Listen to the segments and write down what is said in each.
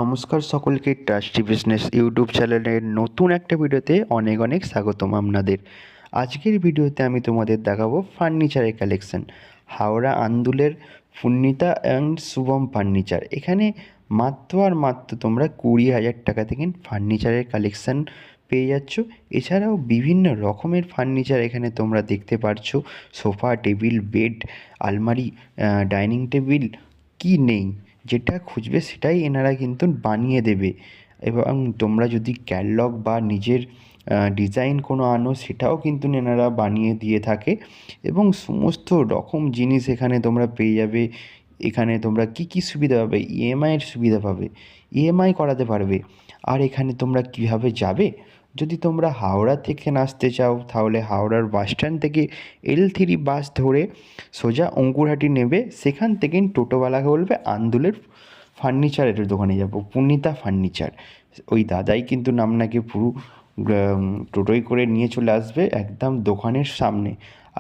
নমস্কার সকলকে, trustee business YouTube চ্যানেলের নতুন একটা ভিডিওতে অনেক অনেক স্বাগতম আপনাদের। আজকের ভিডিওতে আমি তোমাদের দেখাবো ফার্নিচারের কালেকশন। হাওড়া আন্দুলের পূর্ণিতা অ্যান্ড শুভম ফার্নিচার। এখানে মাত্র আর মাত্র তোমরা 20,000 টাকা থেকে ফার্নিচারের কালেকশান পেয়ে যাচ্ছ। এছাড়াও বিভিন্ন রকমের ফার্নিচার এখানে তোমরা দেখতে পারছো। সোফা, টেবিল, বেড, আলমারি, ডাইনিং টেবিল, কি নেই, যেটা খুঁজবে সেটাই এনারা কিন্তু বানিয়ে দেবে। এবং তোমরা যদি ক্যাটালগ বা নিজের ডিজাইন কোনো আনো, সেটাও কিন্তু এনারা বানিয়ে দিয়ে থাকে। এবং সমস্ত রকম জিনিস এখানে তোমরা পেয়ে যাবে। এখানে তোমরা কি কি সুবিধা পাবে? ইএমআইয়ের সুবিধা পাবে, ইএমআই করাতে পারবে। আর এখানে তোমরা কীভাবে যাবে? যদি তোমরা হাওড়া থেকে আসতে চাও, তাহলে হাওড়ার বাস স্ট্যান্ড থেকে L3 বাস ধরে সোজা অঙ্কুরহাটি নেবে। সেখান থেকে টোটোওয়ালাকে বলবে আন্দুলের ফার্নিচারের দোকানে যাব, পূর্ণিতা ফার্নিচার। ওই দাদাই কিন্তু আপনাকে পুরো টোটোয় করে নিয়ে চলে আসবে একদম দোকানের সামনে।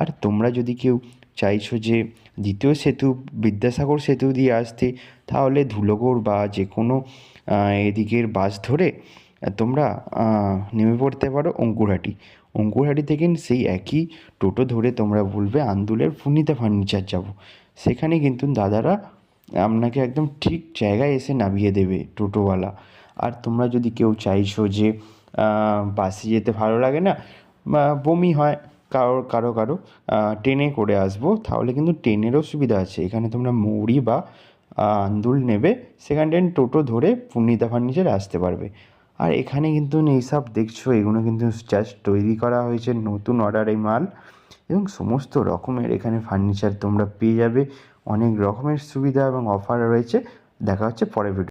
আর তোমরা যদি কেউ চাইছো যে দ্বিতীয় সেতু, বিদ্যাসাগর সেতু দিয়ে আসতে, তাহলে ধুলোগড় বা যে কোনো এদিকের বাস ধরে তোমরা নেমে পড়তে পারো অঙ্কুরহাটি। অঙ্কুরহাটি থেকে সেই একই টোটো ধরে তোমরা বলবে আন্দুলের পূর্ণিতা ফার্নিচার যাব। সেখানে কিন্তু দাদারা আপনাকে একদম ঠিক জায়গায় এসে নামিয়ে দেবে টোটোওয়ালা। আর তোমরা যদি কেউ চাইছো যে বাসে যেতে ভালো লাগে না বা বমি হয় কারো কারো কারো, ট্রেনে করে আসবো, তাহলে কিন্তু ট্রেনেরও সুবিধা আছে। এখানে তোমরা মৌরি বা আন্দুল নেবে, সেখান থেকে টোটো ধরে পূর্ণিতা ফার্নিচার আসতে পারবে। আর এখানে কিন্তু এইসব দেখছো, এগুলো কিন্তু জাস্ট তৈরি করা হয়েছে, নতুন অর্ডারে মাল। এবং সমস্ত রকমের এখানে ফার্নিচার তোমরা পেয়ে যাবে। অনেক রকমের সুবিধা এবং অফার রয়েছে। দেখা হচ্ছে পরের ভিডিও।